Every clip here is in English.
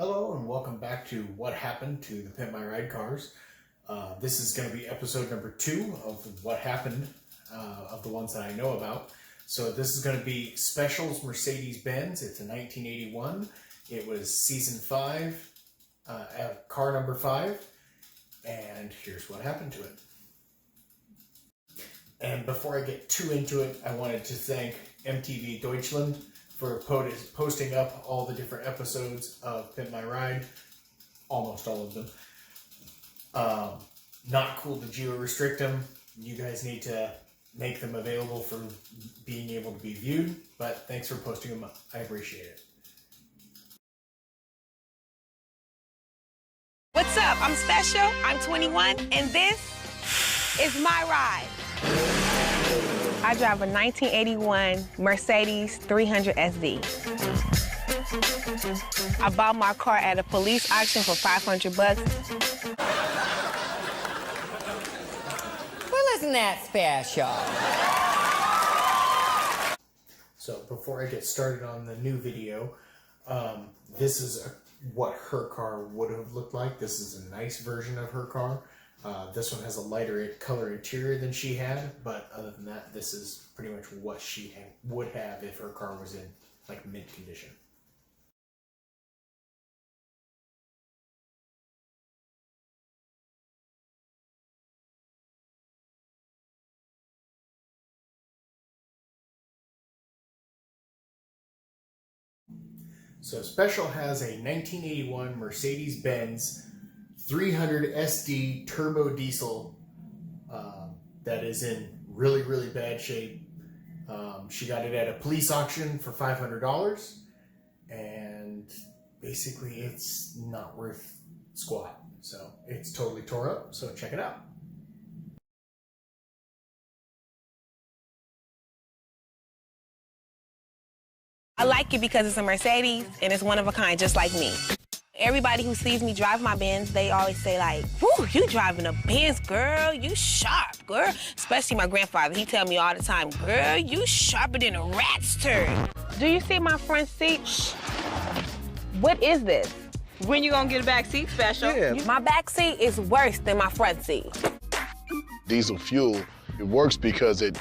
Hello and welcome back to What Happened to the Pimp My Ride cars. This is going to be episode number 2 of What Happened, of the ones that I know about. So this is going to be Spechelle's Mercedes-Benz. It's a 1981. It was season 5, car number 5. And here's what happened to it. And before I get too into it, I wanted to thank MTV Deutschland for posting up all the different episodes of Pimp My Ride, almost all of them. Not cool to geo-restrict them. You guys need to make them available for being able to be viewed, but thanks for posting them up. I appreciate it. What's up? I'm Spechelle, I'm 21, and this is my ride. I drive a 1981 Mercedes 300 SD. I bought my car at a police auction for $500. Well, isn't that special? So before I get started on the new video, this is what her car would have looked like. This is a nice version of her car. This one has a lighter color interior than she had, but other than that, this is pretty much what she would have if her car was in like mint condition. So Spechelle has a 1981 Mercedes-Benz 300 SD turbo diesel that is in really, really bad shape. She got it at a police auction for $500, and basically it's not worth squat. So it's totally tore up, so check it out. I like it because it's a Mercedes and it's one of a kind, just like me. Everybody who sees me drive my Benz, they always say like, "Whoo, you driving a Benz, girl, you sharp, girl." Especially my grandfather, he tell me all the time, "Girl, you sharper than a rat's turd." Do you see my front seat? What is this? When you gonna get a back seat, Spechelle? Yeah. My back seat is worse than my front seat. Diesel fuel, it works because it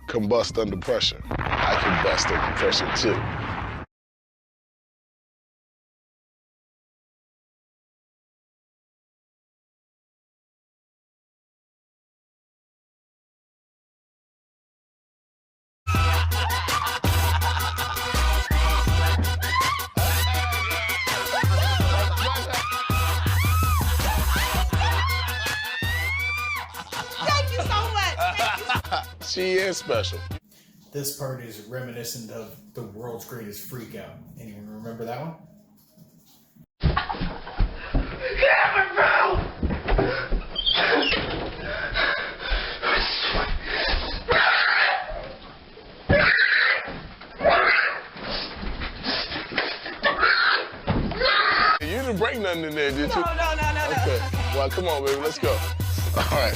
combusts under pressure. I combust under pressure too. Thank you so much. She is special. This part is reminiscent of the world's greatest freak out. Anyone remember that one? You didn't break nothing in there, did you? No. Okay. Well, come on, baby. Let's go. All right.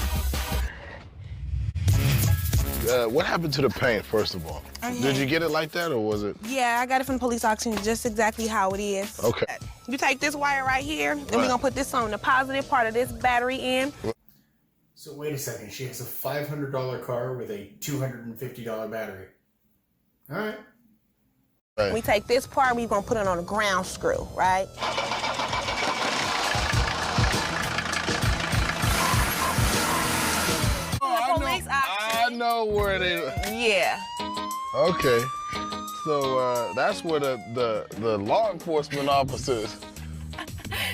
What happened to the paint, first of all? Did you get it like that, or was it? Yeah, I got it from the police auction, just exactly how it is. Okay. You take this wire right here, and we're gonna put this on the positive part of this battery end. So wait a second, she has a $500 car with a $250 battery. All right. Right. We take this part, we're gonna put it on a ground screw, right? I know where they. Yeah. Okay. So that's where the law enforcement officers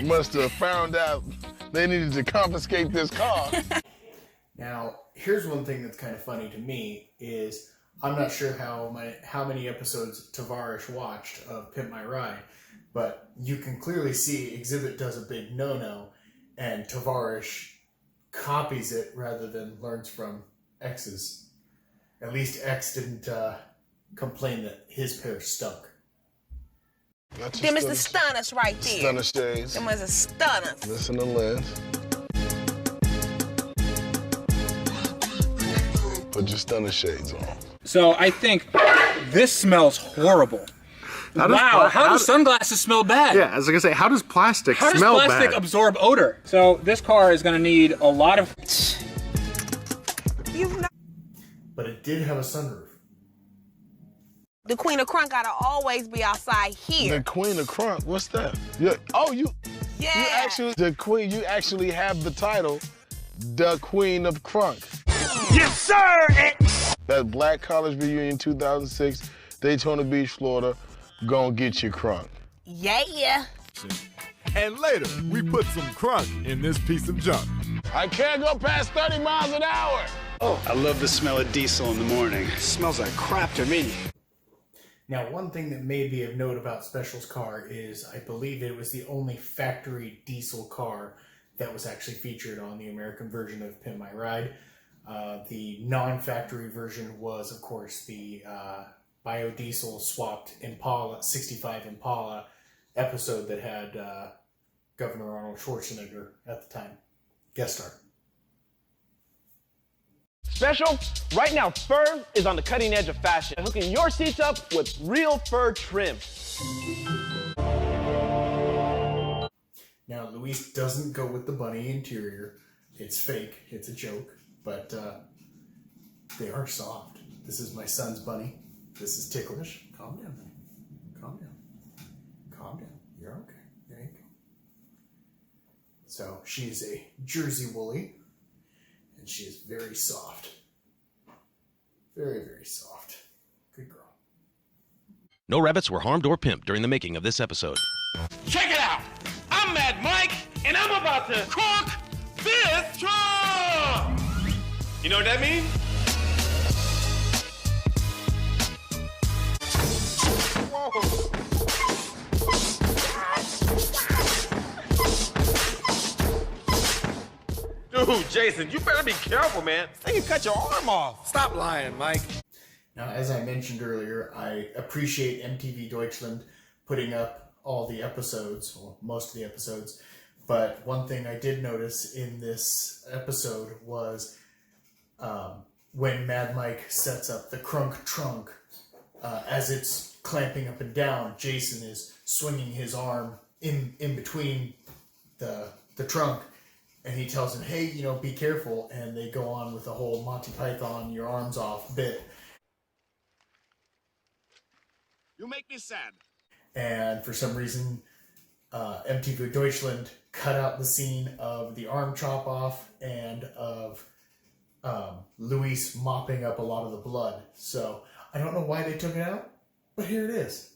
must have found out they needed to confiscate this car. Now, here's one thing that's kind of funny to me is I'm not sure how many episodes Tavares watched of Pimp My Ride, but you can clearly see Exhibit does a big no-no, and Tavares copies it rather than learns from X's. At least X didn't complain that his pair stunk. Them is the stunners right there. Stunner shades. Them is the stunners. Listen to lens. Put your stunner shades on. So I think this smells horrible. How do sunglasses smell bad? Yeah, I was gonna say, how does plastic How smell does plastic bad? absorb odor? So this car is gonna need a lot of... But it did have a sunroof. The queen of crunk gotta always be outside here. The queen of crunk, what's that? You actually, the queen, you actually have the title, the queen of crunk. Yes, sir! That Black College Reunion 2006, Daytona Beach, Florida, gonna get you crunk. Yeah. And later, we put some crunk in this piece of junk. I can't go past 30 miles an hour. Oh, I love the smell of diesel in the morning. It smells like crap to me. Now, one thing that may be of note about Spechelle's car is I believe it was the only factory diesel car that was actually featured on the American version of Pimp My Ride. The non-factory version was, of course, the biodiesel swapped Impala, 65 Impala episode that had Governor Arnold Schwarzenegger at the time. Guest star. Spechelle, right now fur is on the cutting edge of fashion, hooking your seats up with real fur trim. Now, Luis doesn't go with the bunny interior. It's fake. It's a joke. But they are soft. This is my son's bunny. This is ticklish. Calm down, honey. Calm down. Calm down. You're okay. There you go. So she's a Jersey Woolly, and she is very soft. Very, very soft. Good girl. No rabbits were harmed or pimped during the making of this episode. Check it out! I'm Mad Mike, and I'm about to crunk this trunk! You know what that means? Dude, Jason, you better be careful, man. Say you cut your arm off. Stop lying, Mike. Now, as I mentioned earlier, I appreciate MTV Deutschland putting up all the episodes, or most of the episodes, but one thing I did notice in this episode was when Mad Mike sets up the crunk trunk, as it's clamping up and down, Jason is swinging his arm in between the trunk, and he tells him, hey, you know, be careful, and they go on with the whole Monty Python, your arms off bit. You make me sad. And for some reason, MTV Deutschland cut out the scene of the arm chop off and of Luis mopping up a lot of the blood. So I don't know why they took it out, but here it is.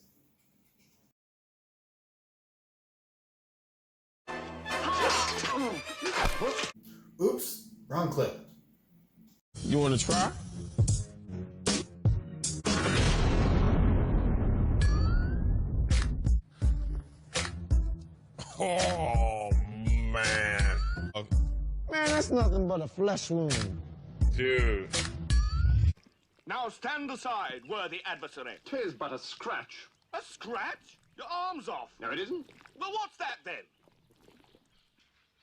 Oops, wrong clip. You want to try? Oh, man. Man, that's nothing but a flesh wound. Dude. Now stand aside, worthy adversary. 'Tis but a scratch. A scratch? Your arm's off. No, it isn't. Well, what's that then?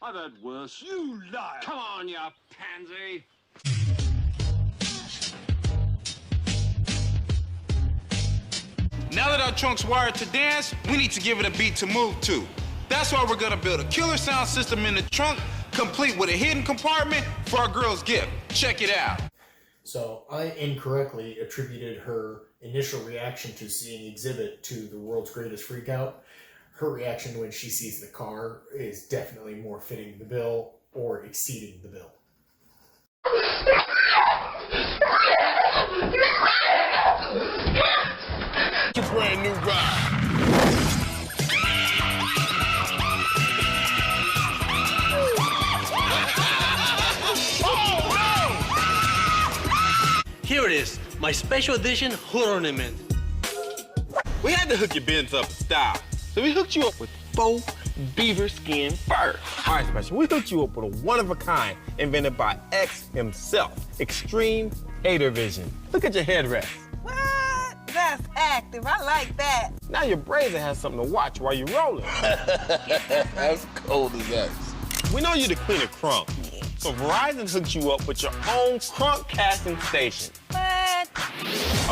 I've had worse. You liar. Come on, you pansy. Now that our trunk's wired to dance, we need to give it a beat to move to. That's why we're gonna build a killer sound system in the trunk, complete with a hidden compartment for our girl's gift. Check it out. So I incorrectly attributed her initial reaction to seeing Exhibit to the world's greatest freakout. Her reaction when she sees the car is definitely more fitting the bill or exceeding the bill. Your brand new ride. Here it is, my special edition hood ornament. We had to hook your Benz up in style, so we hooked you up with faux beaver skin fur. All right, Spechelle, we hooked you up with a one-of-a-kind invented by X himself, Extreme Hater Vision. Look at your headrest. What? That's active. I like that. Now your brazen has something to watch while you're rolling. That's cold as ice. We know you're the queen of crunk, so Verizon hooked you up with your own crunk casting station. What?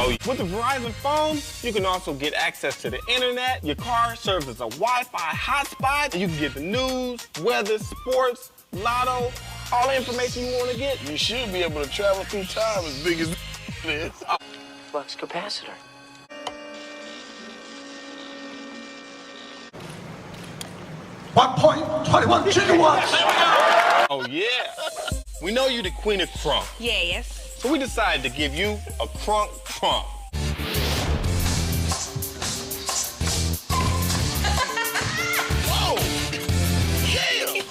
Oh, with the Verizon phone, you can also get access to the internet. Your car serves as a Wi-Fi hotspot. You can get the news, weather, sports, lotto, all the information you want to get. You should be able to travel through time as big as it is. Flux capacitor. 1.21 gigawatts. Oh, yeah. We know you're the queen of crunk. Yes. So we decided to give you a crunk trunk. Whoa! Yeah!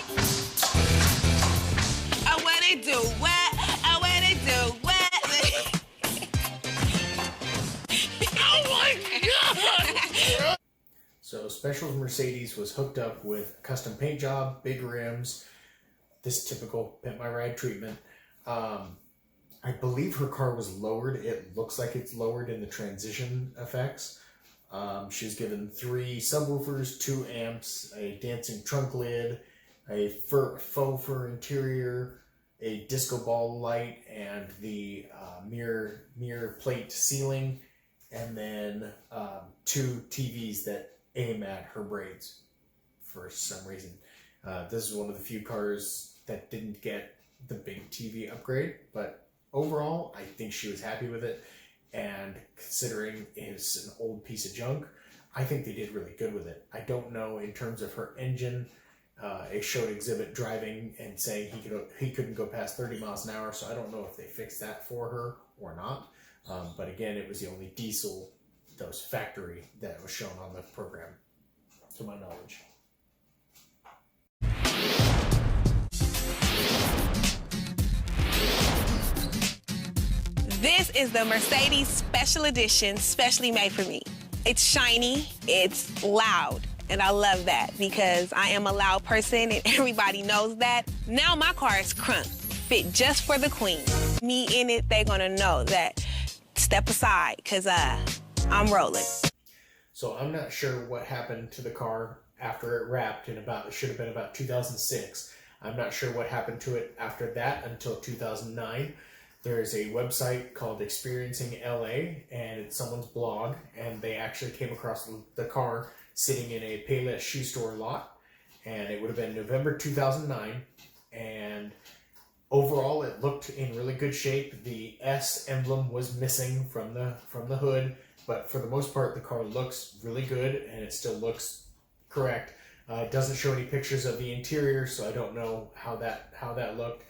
I wanna do what? I wanna do what? Oh my God! So Spechelle's Mercedes was hooked up with a custom paint job, big rims, this typical Pimp My Ride treatment. I believe her car was lowered. It looks like it's lowered in the transition effects. She was given 3 subwoofers, 2 amps, a dancing trunk lid, a faux fur interior, a disco ball light, and the mirror plate ceiling, and then 2 TVs that aim at her braids for some reason. This is one of the few cars that didn't get the big TV upgrade, but overall, I think she was happy with it, and considering it's an old piece of junk, I think they did really good with it. I don't know in terms of her engine. It showed Exhibit driving and saying he couldn't go past 30 miles an hour, so I don't know if they fixed that for her or not. But again, it was the only diesel that was factory that was shown on the program, to my knowledge. This is the Mercedes Special Edition, specially made for me. It's shiny, it's loud, and I love that because I am a loud person and everybody knows that. Now my car is crunk, fit just for the queen. Me in it, they're gonna know that step aside, because I'm rolling. So I'm not sure what happened to the car after it wrapped in it should have been about 2006. I'm not sure what happened to it after that until 2009. There's a website called Experiencing LA, and it's someone's blog, and they actually came across the car sitting in a Payless shoe store lot, and it would have been November 2009, and overall it looked in really good shape. The S emblem was missing from the hood, but for the most part the car looks really good, and it still looks correct. It doesn't show any pictures of the interior, so I don't know how that looked.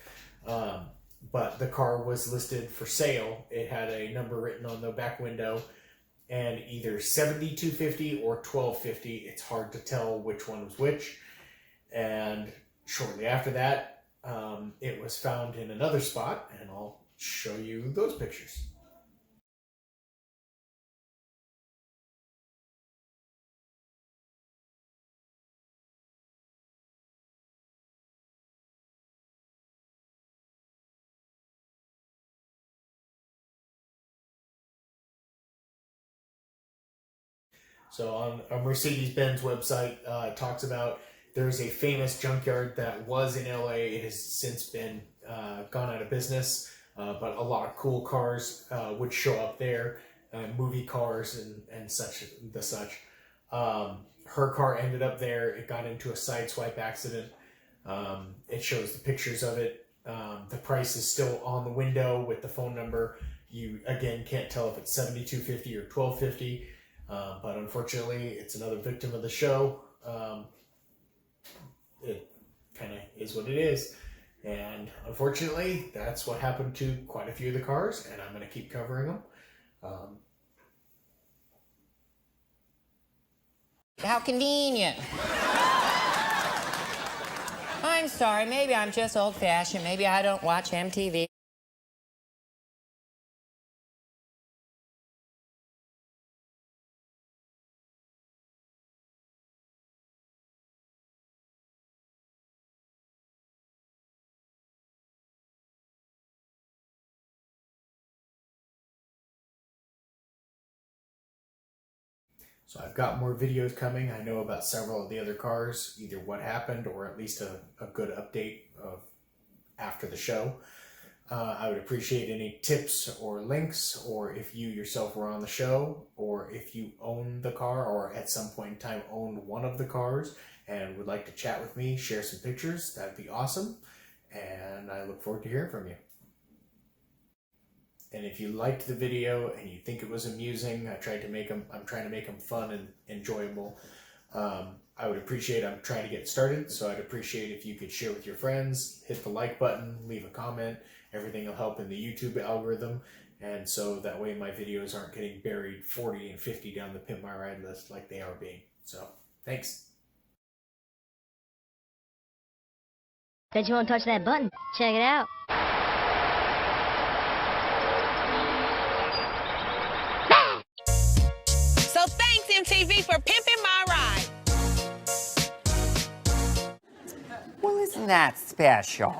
But the car was listed for sale. It had a number written on the back window, and either 7250 or 1250. It's hard to tell which one was which. And shortly after that, it was found in another spot, and I'll show you those pictures. So on a Mercedes-Benz website, it talks about there's a famous junkyard that was in LA. It has since been gone out of business, but a lot of cool cars would show up there, movie cars and such. Her car ended up there. It got into a sideswipe accident. It shows the pictures of it. The price is still on the window with the phone number. You, again, can't tell if it's $72.50 or $12.50. But unfortunately, it's another victim of the show. It kind of is what it is. And unfortunately, that's what happened to quite a few of the cars, and I'm going to keep covering them. How convenient. I'm sorry, maybe I'm just old-fashioned. Maybe I don't watch MTV. So I've got more videos coming. I know about several of the other cars, either what happened or at least a good update of after the show. I would appreciate any tips or links, or if you yourself were on the show, or if you own the car or at some point in time owned one of the cars and would like to chat with me, share some pictures, that'd be awesome. And I look forward to hearing from you. And if you liked the video and you think it was amusing, I'm trying to make them fun and enjoyable. I would appreciate, I'm trying to get started, so I'd appreciate if you could share with your friends, hit the like button, leave a comment. Everything will help in the YouTube algorithm, and so that way my videos aren't getting buried 40 and 50 down the Pimp My Ride list like they are being. So, thanks. Said you want to touch that button. Check it out. So thanks, MTV, for pimping my ride. Well, isn't that special?